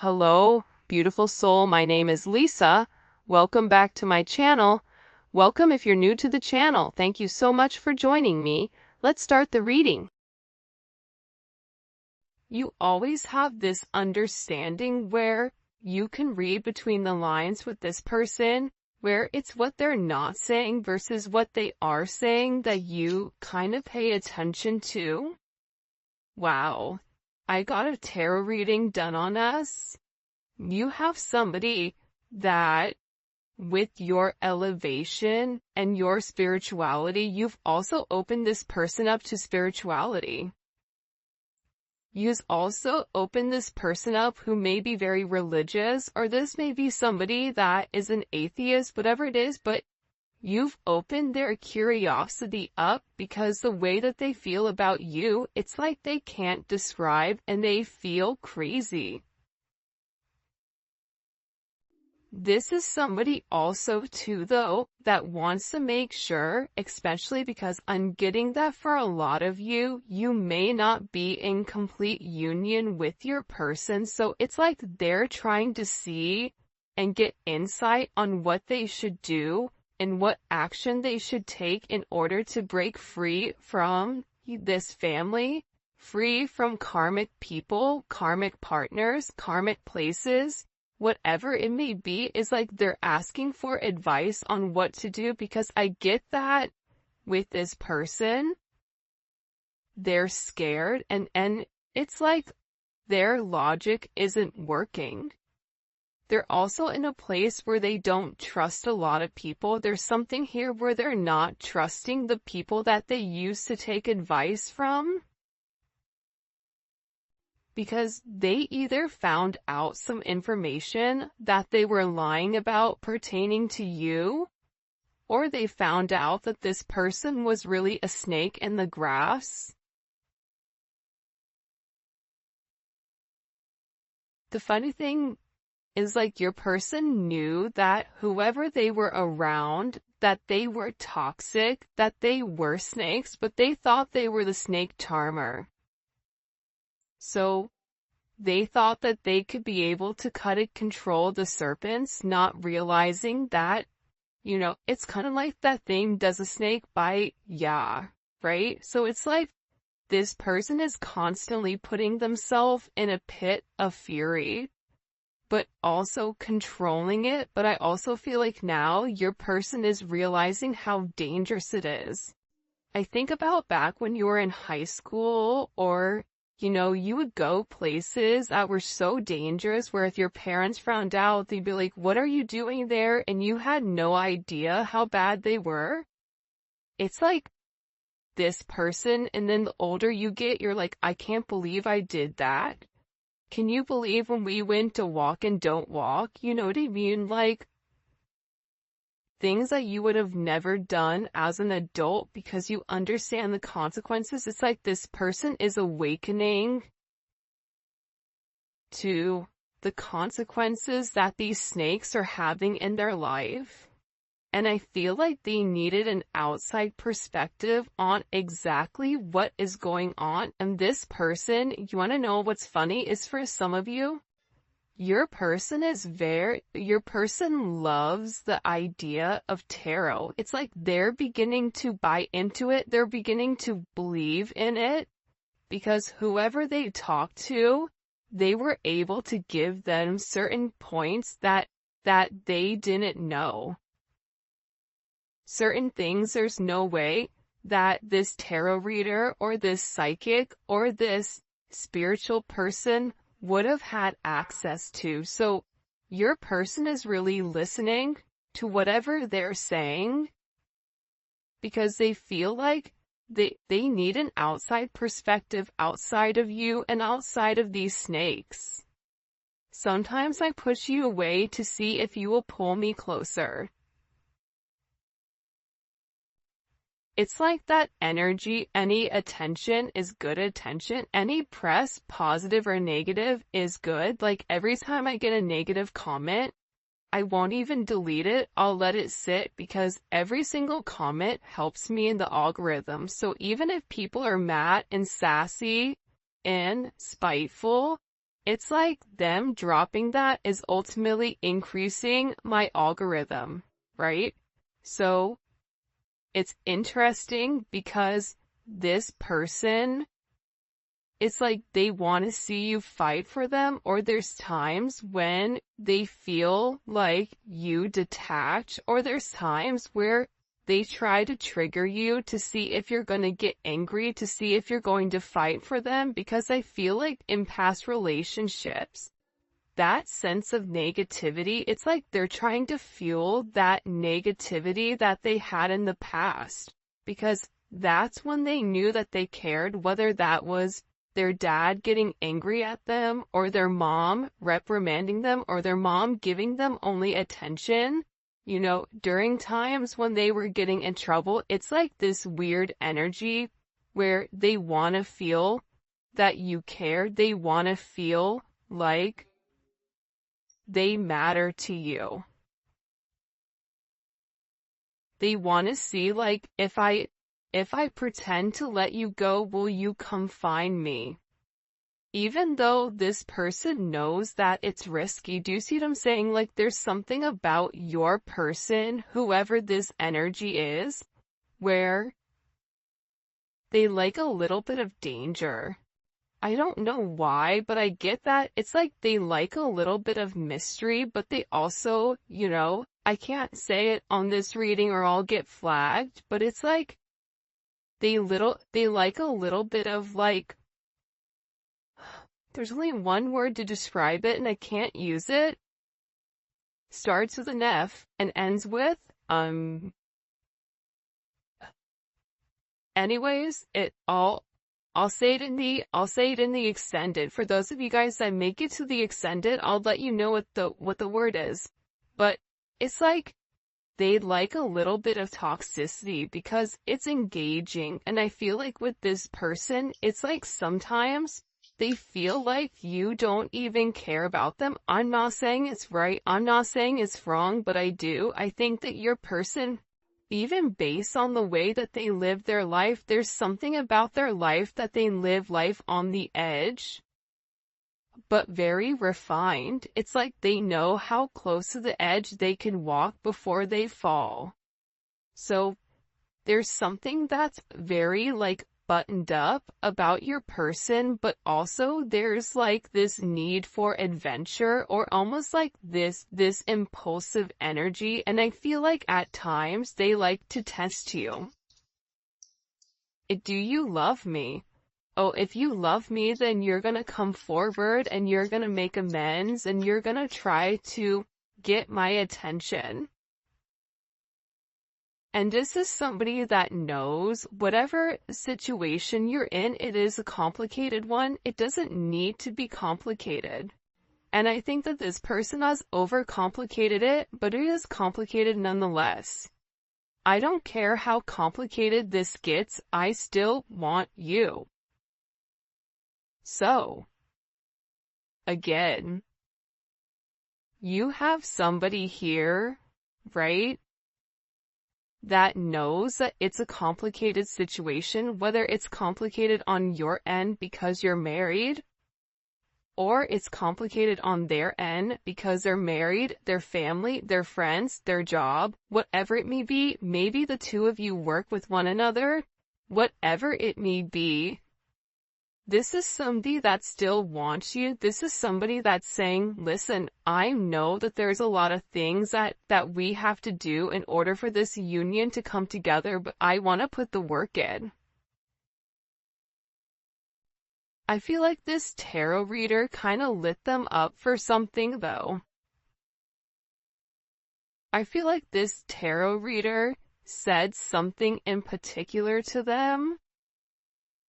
Hello, beautiful soul. My name is Lisa. Welcome back to my channel. Welcome if you're new to the channel. Thank you so much for joining me. Let's start the reading. You always have this understanding where you can read between the lines with this person, where it's what they're not saying versus what they are saying that you kind of pay attention to. Wow. I got a tarot reading done on us. You have somebody that, with your elevation and your spirituality, you've also opened this person up to spirituality. You've also opened this person up who may be very religious, or this may be somebody that is an atheist, whatever it is, but you've opened their curiosity up because the way that they feel about you, it's like they can't describe and they feel crazy. This is somebody also too though that wants to make sure, especially because I'm getting that for a lot of you, you may not be in complete union with your person, so it's like they're trying to see and get insight on what they should do and what action they should take in order to break free from this family, free from karmic people, karmic partners, karmic places. Whatever it may be, is like they're asking for advice on what to do, because I get that with this person, they're scared and it's like their logic isn't working. They're also in a place where they don't trust a lot of people. There's something here where they're not trusting the people that they used to take advice from, because they either found out some information that they were lying about pertaining to you, or they found out that this person was really a snake in the grass. The funny thing is, like, your person knew that whoever they were around, that they were toxic, that they were snakes, but they thought they were the snake charmer. So they thought that they could be able to cut and control the serpents, not realizing that, it's kind of like that thing, does a snake bite? Yeah, right? So it's like this person is constantly putting themselves in a pit of fury, but also controlling it. But I also feel like now your person is realizing how dangerous it is. I think about back when you were in high school, or you would go places that were so dangerous where if your parents found out, they'd be like, what are you doing there? And you had no idea how bad they were. It's like this person, and then the older you get, you're like, I can't believe I did that. Can you believe when we went to walk and don't walk? You know what I mean? Like, things that you would have never done as an adult because you understand the consequences. It's like this person is awakening to the consequences that these snakes are having in their life. And I feel like they needed an outside perspective on exactly what is going on. And this person, you want to know what's funny, is for some of you, your person loves the idea of tarot. It's like they're beginning to buy into it. They're beginning to believe in it because whoever they talked to, they were able to give them certain points that they didn't know. Certain things there's no way that this tarot reader or this psychic or this spiritual person would have had access to. So your person is really listening to whatever they're saying because they feel like they need an outside perspective outside of you and outside of these snakes. Sometimes I push you away to see if you will pull me closer. It's like that energy, any attention is good attention. Any press, positive or negative, is good. Like every time I get a negative comment, I won't even delete it. I'll let it sit because every single comment helps me in the algorithm. So even if people are mad and sassy and spiteful, it's like them dropping that is ultimately increasing my algorithm, right? So it's interesting because this person, it's like they want to see you fight for them, or there's times when they feel like you detach, or there's times where they try to trigger you to see if you're going to get angry, to see if you're going to fight for them, because I feel like in past relationships, that sense of negativity, it's like they're trying to fuel that negativity that they had in the past, because that's when they knew that they cared, whether that was their dad getting angry at them, or their mom reprimanding them, or their mom giving them only attention. You know, during times when they were getting in trouble, it's like this weird energy where they want to feel that you care. They want to feel like they matter to you. They want to see, like, if I pretend to let you go, will you come find me? Even though this person knows that it's risky. Do you see what I'm saying? Like, there's something about your person, whoever this energy is, where they like a little bit of danger. I don't know why, but I get that. It's like they like a little bit of mystery, but they also, you know, I can't say it on this reading or I'll get flagged, but it's like they like a little bit of, like, there's only one word to describe it and I can't use it. Starts with an F and ends with, anyways, I'll say it in the extended. For those of you guys that make it to the extended, I'll let you know what the word is. But it's like they like a little bit of toxicity because it's engaging. And I feel like with this person, it's like sometimes they feel like you don't even care about them. I'm not saying it's right. I'm not saying it's wrong, but I do. I think that your person, even based on the way that they live their life, there's something about their life that they live life on the edge, but very refined. It's like they know how close to the edge they can walk before they fall. So there's something that's very, like, buttoned up about your person, but also there's like this need for adventure, or almost like this impulsive energy, and I feel like at times they like to test you. Do you love me? Oh, if you love me, then you're gonna come forward and you're gonna make amends and you're gonna try to get my attention. And this is somebody that knows whatever situation you're in, it is a complicated one. It doesn't need to be complicated. And I think that this person has overcomplicated it, but it is complicated nonetheless. I don't care how complicated this gets, I still want you. So, again, you have somebody here, right, that knows that it's a complicated situation, whether it's complicated on your end because you're married, or it's complicated on their end because they're married, their family, their friends, their job, whatever it may be. Maybe the two of you work with one another, whatever it may be. This is somebody that still wants you. This is somebody that's saying, listen, I know that there's a lot of things that we have to do in order for this union to come together, but I want to put the work in. I feel like this tarot reader kind of lit them up for something, though. I feel like this tarot reader said something in particular to them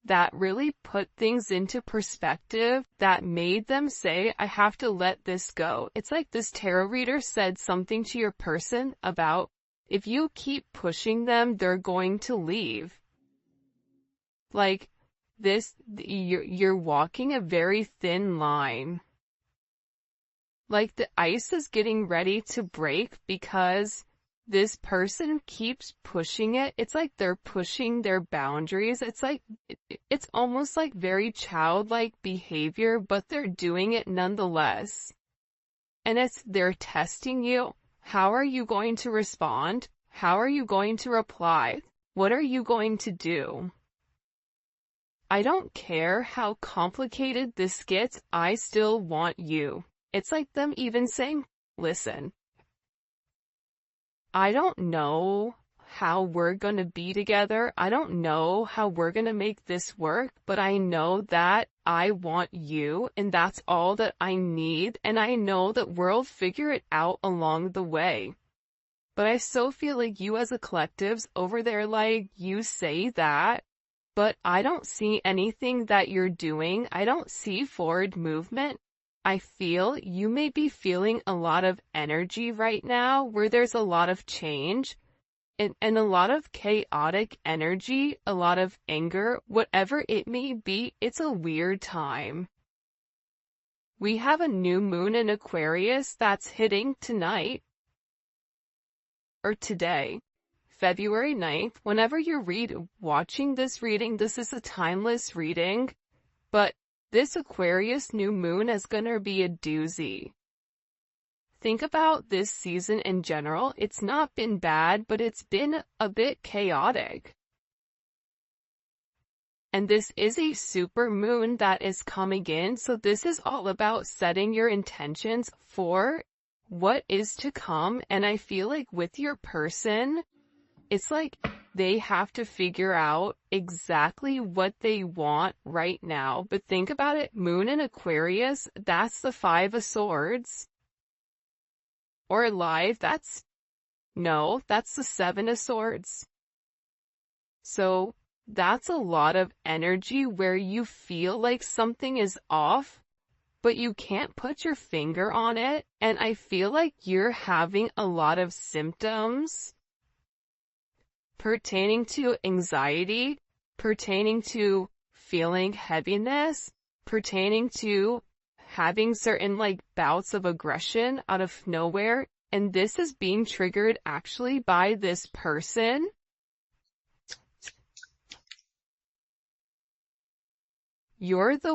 that really put things into perspective, that made them say, I have to let this go. It's like this tarot reader said something to your person about, if you keep pushing them, they're going to leave. Like, you're walking a very thin line. Like, the ice is getting ready to break because this person keeps pushing it. It's like they're pushing their boundaries. It's like, it's almost like very childlike behavior, but they're doing it nonetheless. And they're testing you. How are you going to respond? How are you going to reply? What are you going to do? I don't care how complicated this gets, I still want you. It's like them even saying, listen, I don't know how we're gonna be together. I don't know how we're gonna make this work, but I know that I want you, and that's all that I need, and I know that we'll figure it out along the way. But I so feel like you as a collective's over there, like, you say that, but I don't see anything that you're doing. I don't see forward movement. I feel you may be feeling a lot of energy right now where there's a lot of change and a lot of chaotic energy, a lot of anger, whatever it may be. It's a weird time. We have a new moon in Aquarius that's hitting tonight or today. February 9th, whenever you're watching this reading, this is a timeless reading, but this Aquarius new moon is gonna be a doozy. Think about this season in general. It's not been bad, but it's been a bit chaotic. And this is a super moon that is coming in, so this is all about setting your intentions for what is to come. And I feel like with your person, it's like they have to figure out exactly what they want right now. But think about it, moon in Aquarius, that's the 5 of Swords. Or live, that's the 7 of Swords. So that's a lot of energy where you feel like something is off, but you can't put your finger on it. And I feel like you're having a lot of symptoms pertaining to anxiety, pertaining to feeling heaviness, pertaining to having certain like bouts of aggression out of nowhere. And this is being triggered actually by this person. You're the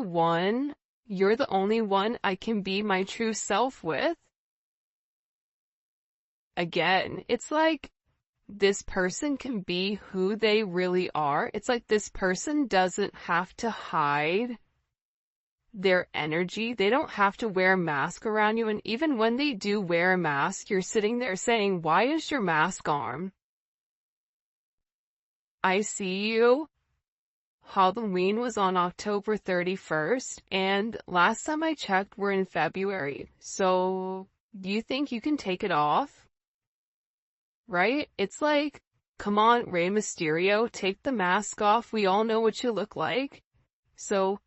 only one I can be my true self with. Again, it's like this person can be who they really are. It's like this person doesn't have to hide their energy. They don't have to wear a mask around you. And even when they do wear a mask, you're sitting there saying, why is your mask on? I see you. Halloween was on October 31st, and last time I checked, we're in February. So, do you think you can take it off? Right? It's like, come on, Rey Mysterio, take the mask off. We all know what you look like. So,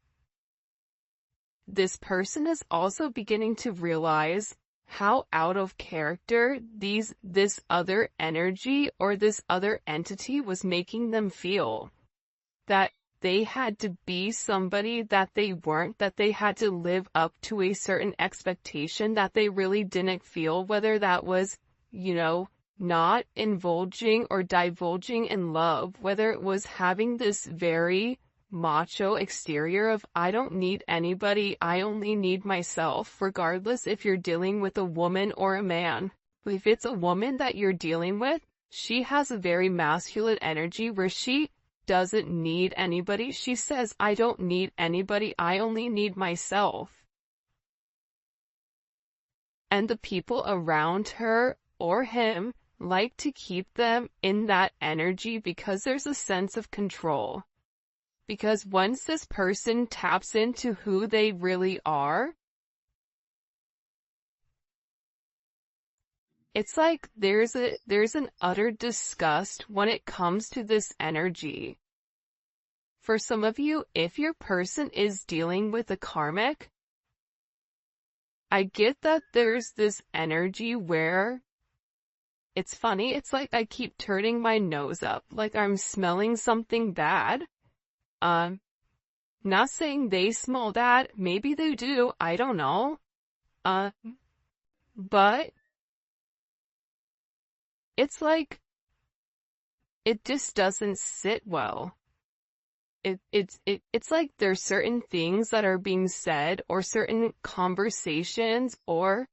this person is also beginning to realize how out of character this other energy or this other entity was making them feel. That they had to be somebody that they weren't, that they had to live up to a certain expectation that they really didn't feel, whether that was, not indulging or divulging in love, whether it was having this very macho exterior of, I don't need anybody, I only need myself, regardless if you're dealing with a woman or a man. If it's a woman that you're dealing with, she has a very masculine energy where she doesn't need anybody. She says, I don't need anybody, I only need myself. And the people around her or him like to keep them in that energy because there's a sense of control. Because once this person taps into who they really are, it's like there's an utter disgust when it comes to this energy. For some of you, if your person is dealing with a karmic, I get that there's this energy where it's funny, it's like I keep turning my nose up, like I'm smelling something bad. Not saying they smell that, maybe they do, I don't know. But it's like, it just doesn't sit well. It's like there's certain things that are being said, or certain conversations, or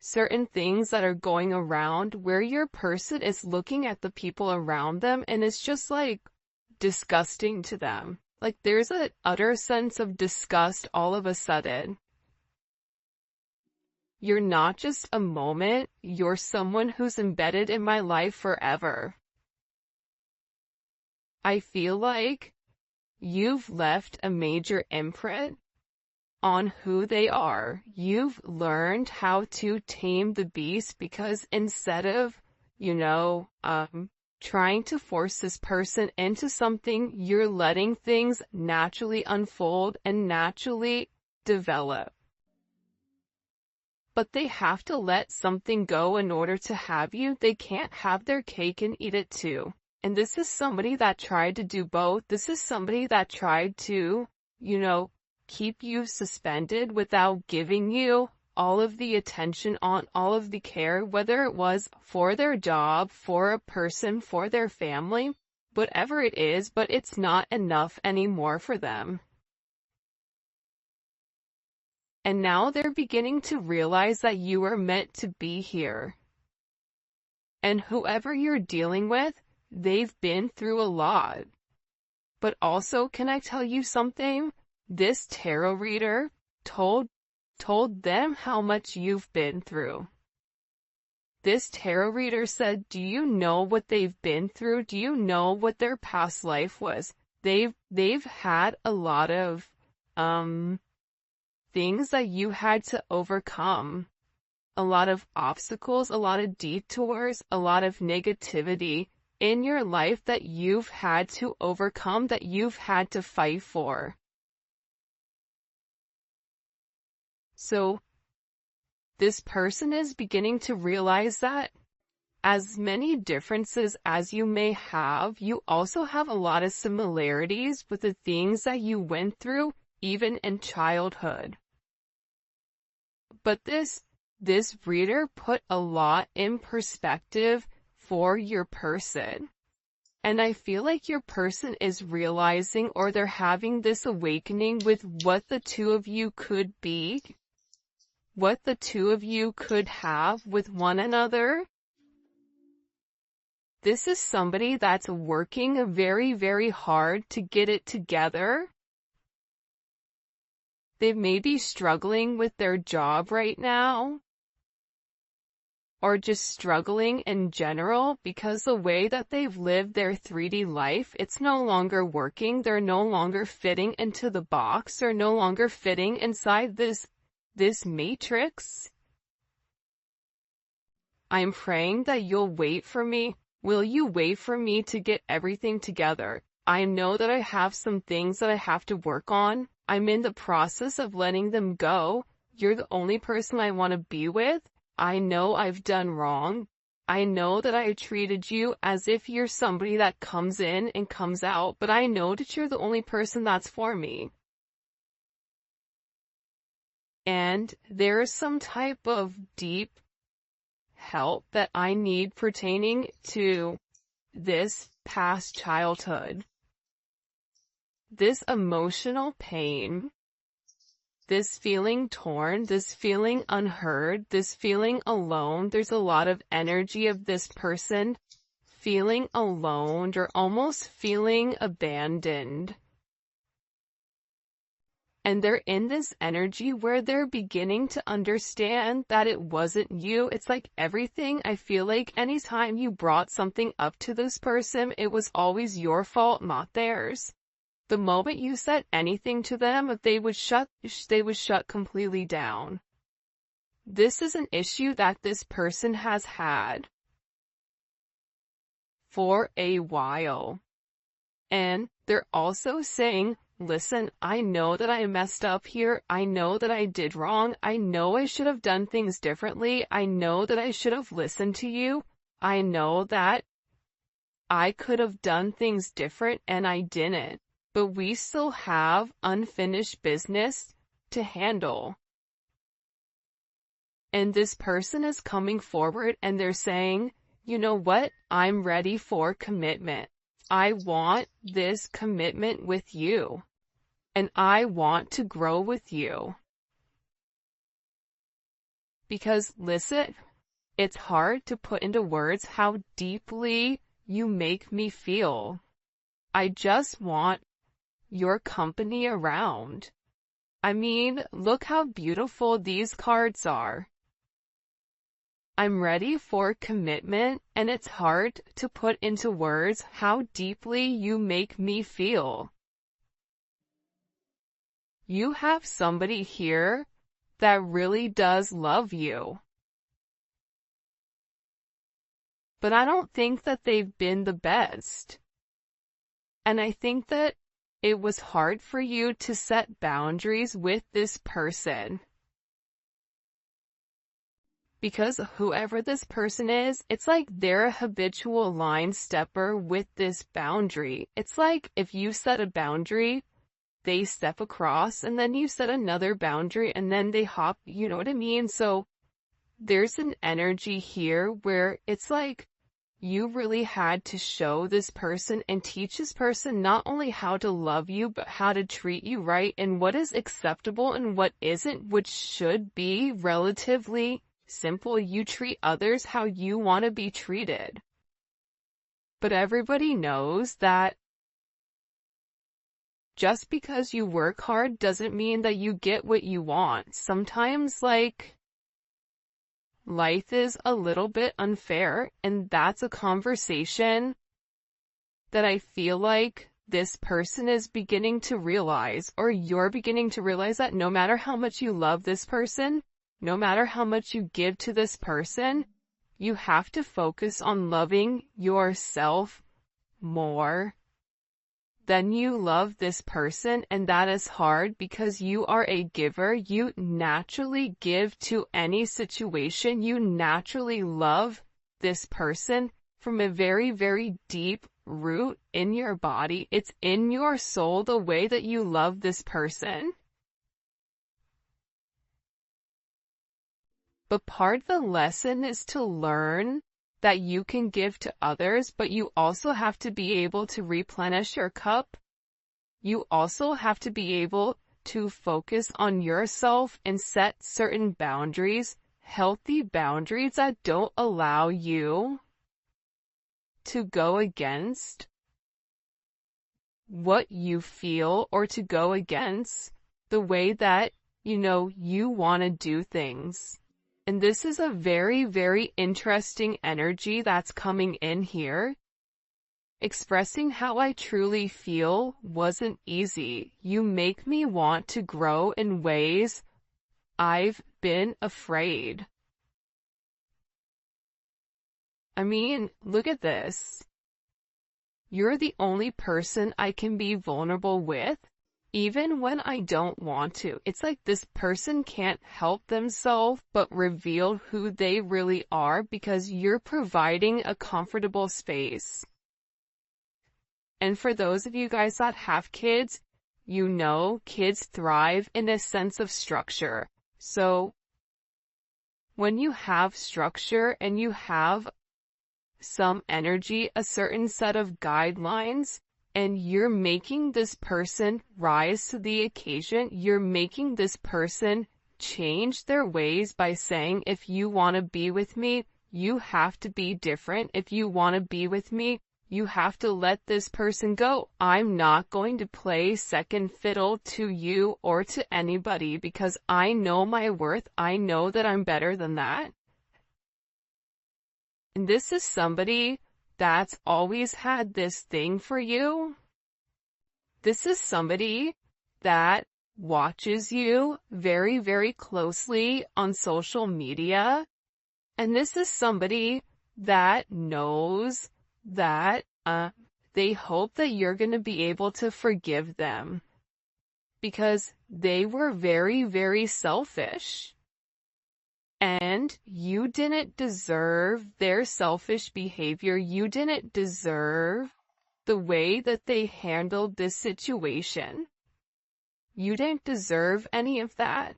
certain things that are going around where your person is looking at the people around them and it's just like disgusting to them. Like there's an utter sense of disgust all of a sudden. You're not just a moment, you're someone who's embedded in my life forever. I feel like you've left a major imprint on who they are. You've learned how to tame the beast, because instead of, trying to force this person into something, you're letting things naturally unfold and naturally develop. But they have to let something go in order to have you. They can't have their cake and eat it too. And this is somebody that tried to do both. This is somebody that tried to, keep you suspended without giving you all of the attention, on all of the care, whether it was for their job, for a person, for their family, whatever it is, but it's not enough anymore for them. And now they're beginning to realize that you are meant to be here. And whoever you're dealing with, they've been through a lot. But also, can I tell you something? This tarot reader told them how much you've been through. This tarot reader said, do you know what they've been through? Do you know what their past life was? They've had a lot of things that you had to overcome. A lot of obstacles, a lot of detours, a lot of negativity in your life that you've had to overcome, that you've had to fight for. So, this person is beginning to realize that as many differences as you may have, you also have a lot of similarities with the things that you went through, even in childhood. But this reader put a lot in perspective for your person. And I feel like your person is realizing, or they're having this awakening with what the two of you could be, what the two of you could have with one another. This is somebody that's working very, very hard to get it together. They may be struggling with their job right now, or just struggling in general, because the way that they've lived their 3D life, it's no longer working. They're no longer fitting into the box. They're no longer fitting inside this matrix. I'm praying that you'll wait for me. Will you wait for me to get everything together? I know that I have some things that I have to work on. I'm in the process of letting them go. You're the only person I want to be with. I know I've done wrong. I know that I treated you as if you're somebody that comes in and comes out, but I know that you're the only person that's for me. And there's some type of deep help that I need pertaining to this past childhood. This emotional pain, this feeling torn, this feeling unheard, this feeling alone. There's a lot of energy of this person feeling alone, or almost feeling abandoned. And they're in this energy where they're beginning to understand that it wasn't you. It's like everything, I feel like anytime you brought something up to this person, it was always your fault, not theirs. The moment you said anything to them, they would shut completely down. This is an issue that this person has had for a while. And they're also saying, listen, I know that I messed up here. I know that I did wrong. I know I should have done things differently. I know that I should have listened to you. I know that I could have done things different and I didn't. But we still have unfinished business to handle. And this person is coming forward and they're saying, you know what? I'm ready for commitment. I want this commitment with you. And I want to grow with you. Because listen, it's hard to put into words how deeply you make me feel. I just want your company around. I mean, look how beautiful these cards are. I'm ready for commitment, and it's hard to put into words how deeply you make me feel. You have somebody here that really does love you. But I don't think that they've been the best. And I think that it was hard for you to set boundaries with this person. Because whoever this person is, it's like they're a habitual line stepper with this boundary. It's like if you set a boundary, they step across, and then you set another boundary, and then they hop, you know what I mean? So there's an energy here where it's like you really had to show this person and teach this person not only how to love you, but how to treat you right, and what is acceptable and what isn't, which should be relatively simple. You treat others how you want to be treated. But everybody knows that just because you work hard doesn't mean that you get what you want. Sometimes, like, life is a little bit unfair, and that's a conversation that I feel like this person is beginning to realize, or you're beginning to realize, that no matter how much you love this person, no matter how much you give to this person, you have to focus on loving yourself more than you love this person. And that is hard because you are a giver. You naturally give to any situation. You naturally love this person from a very, very deep root in your body. It's in your soul, the way that you love this person. But part of the lesson is to learn that you can give to others, but you also have to be able to replenish your cup. You also have to be able to focus on yourself and set certain boundaries, healthy boundaries that don't allow you to go against what you feel, or to go against the way that, you want to do things. And this is a very, very interesting energy that's coming in here. Expressing how I truly feel wasn't easy. You make me want to grow in ways I've been afraid. I mean, look at this. You're the only person I can be vulnerable with, even when I don't want to. It's like this person can't help themselves but reveal who they really are, because you're providing a comfortable space. And for those of you guys that have kids, kids thrive in a sense of structure. So when you have structure and you have some energy, a certain set of guidelines, and you're making this person rise to the occasion, you're making this person change their ways by saying, if you want to be with me, you have to be different. If you want to be with me, you have to let this person go. I'm not going to play second fiddle to you or to anybody, because I know my worth. I know that I'm better than that. And this is somebody that's always had this thing for you. This is somebody that watches you very, very closely on social media. And this is somebody that knows that they hope that you're going to be able to forgive them, because they were very, very selfish. And you didn't deserve their selfish behavior. You didn't deserve the way that they handled this situation. You didn't deserve any of that.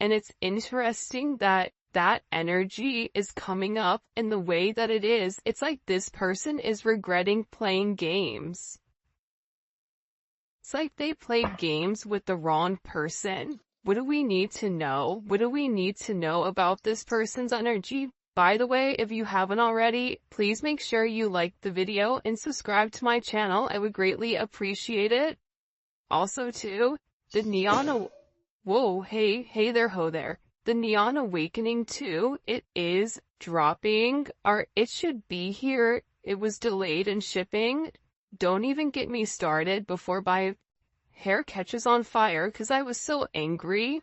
And it's interesting that that energy is coming up in the way that it is. It's like this person is regretting playing games. It's like they played games with the wrong person. What do we need to know? What do we need to know about this person's energy? By the way, if you haven't already, please make sure you like the video and subscribe to my channel. I would greatly appreciate it. Also too, the whoa, hey there, ho there. The Neon Awakening 2, it is dropping, or it should be here. It was delayed in shipping. Don't even get me started before my hair catches on fire because I was so angry.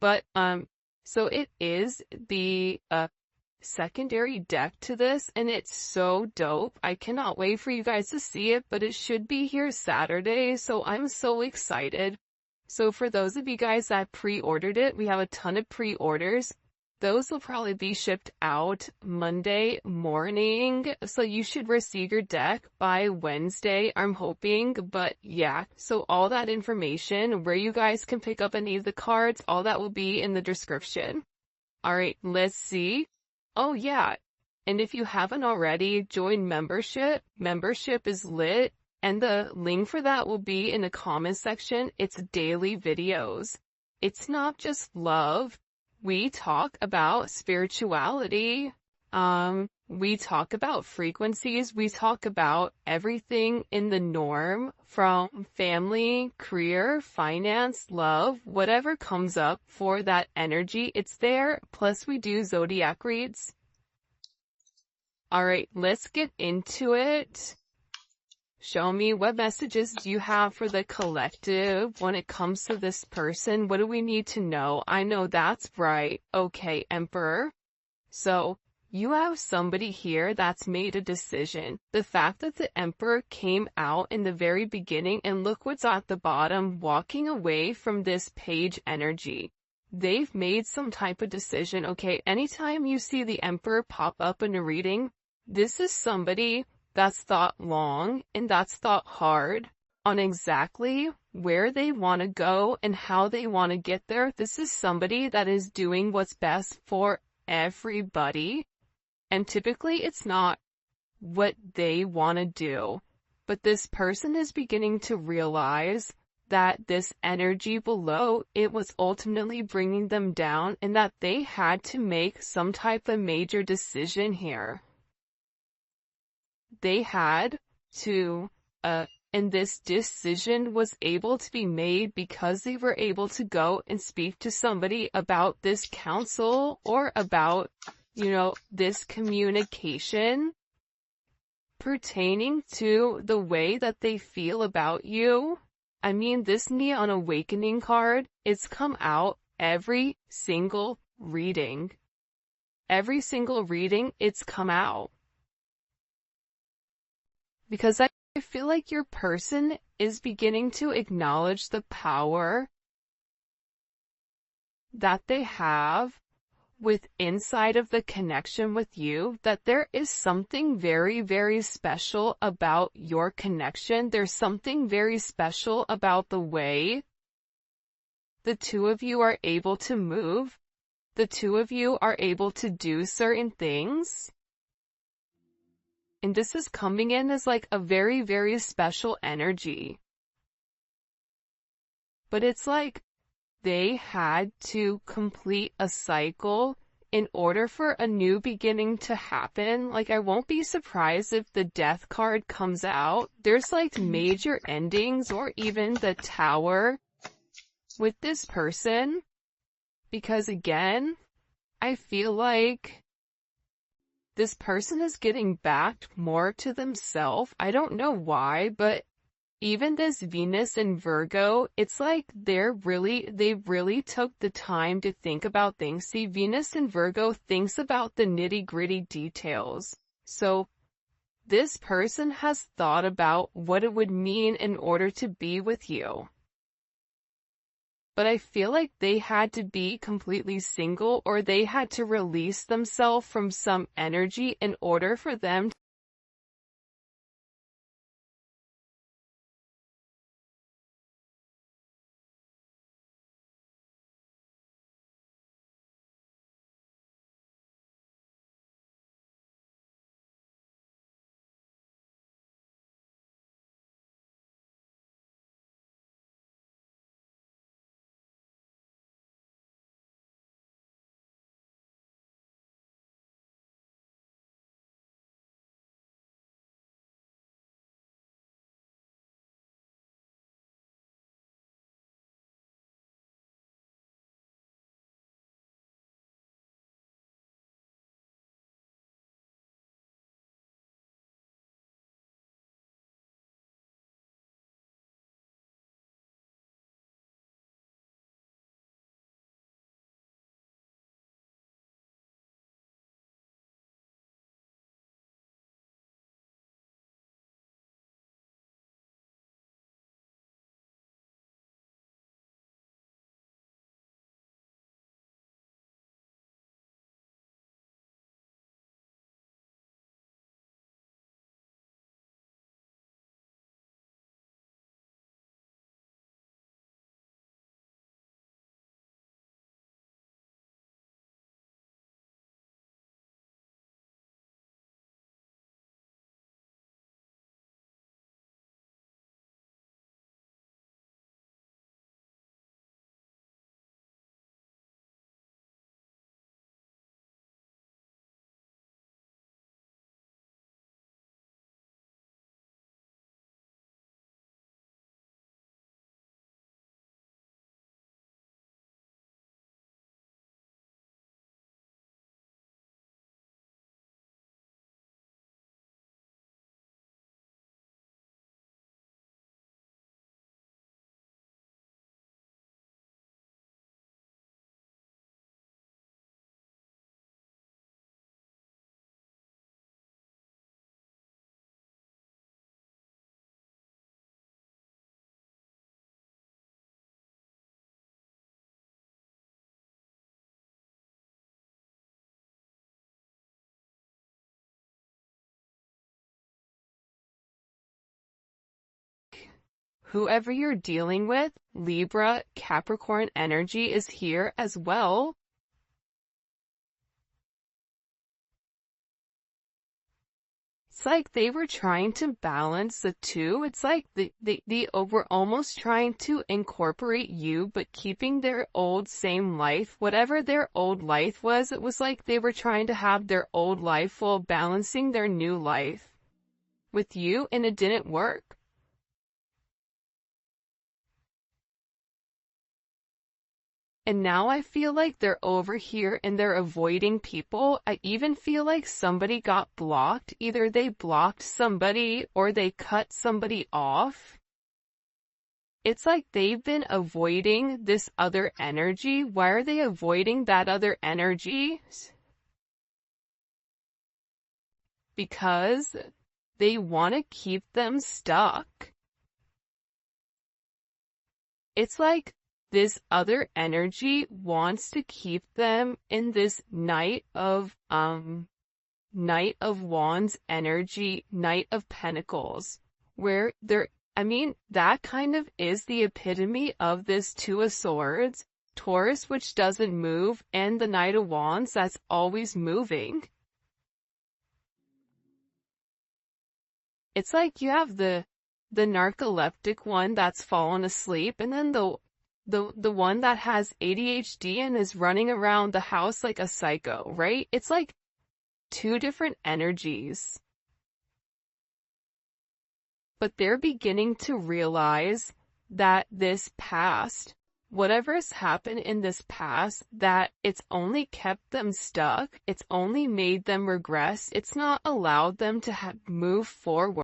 But, so it is the, secondary deck to this, and it's so dope. I cannot wait for you guys to see it, but it should be here Saturday, so I'm so excited. So for those of you guys that pre-ordered it, we have a ton of pre-orders. Those will probably be shipped out Monday morning, so you should receive your deck by Wednesday, I'm hoping. But yeah, so all that information, where you guys can pick up any of the cards, all that will be in the description. Alright, let's see. Oh yeah, and if you haven't already, join membership. Membership is lit, and the link for that will be in the comment section. It's daily videos. It's not just love. We talk about spirituality. We talk about frequencies. We talk about everything in the norm, from family, career, finance, love, whatever comes up for that energy, it's there. Plus we do zodiac reads. Alright, let's get into it. Show me, what messages do you have for the collective when it comes to this person? What do we need to know? I know that's right. Okay, Emperor. So, you have somebody here that's made a decision. The fact that the Emperor came out in the very beginning, and look what's at the bottom, walking away from this page energy. They've made some type of decision. Okay, anytime you see the Emperor pop up in a reading, this is somebody that's thought long and that's thought hard on exactly where they want to go and how they want to get there. This is somebody that is doing what's best for everybody. And typically it's not what they want to do. But this person is beginning to realize that this energy below, it was ultimately bringing them down, and that they had to make some type of major decision here. They had to, and this decision was able to be made because they were able to go and speak to somebody about this counsel, or about, this communication pertaining to the way that they feel about you. I mean, this Neon Awakening card, it's come out every single reading. Every single reading, it's come out. Because I feel like your person is beginning to acknowledge the power that they have with inside of the connection with you, that there is something very, very special about your connection. There's something very special about the way the two of you are able to move. The two of you are able to do certain things. And this is coming in as like a very, very special energy. But it's like they had to complete a cycle in order for a new beginning to happen. Like, I won't be surprised if the Death card comes out. There's like major endings, or even the Tower with this person. Because again, I feel like this person is getting back more to themselves. I don't know why, but even this Venus and Virgo, it's like they really took the time to think about things. See, Venus and Virgo thinks about the nitty-gritty details. So this person has thought about what it would mean in order to be with you. But I feel like they had to be completely single, or they had to release themselves from some energy in order for them to whoever you're dealing with, Libra, Capricorn energy is here as well. It's like they were trying to balance the two. It's like they were almost trying to incorporate you, but keeping their old same life. Whatever their old life was, it was like they were trying to have their old life while balancing their new life with you, and it didn't work. And now I feel like they're over here and they're avoiding people. I even feel like somebody got blocked. Either they blocked somebody or they cut somebody off. It's like they've been avoiding this other energy. Why are they avoiding that other energy? Because they want to keep them stuck. It's like this other energy wants to keep them in this Knight of Wands energy, Knight of Pentacles, where that kind of is the epitome of this Two of Swords, Taurus, which doesn't move, and the Knight of Wands that's always moving. It's like you have the narcoleptic one that's fallen asleep, and then the one that has ADHD and is running around the house like a psycho, right? It's like two different energies. But they're beginning to realize that this past, whatever's happened in this past, that it's only kept them stuck, it's only made them regress, it's not allowed them to move forward.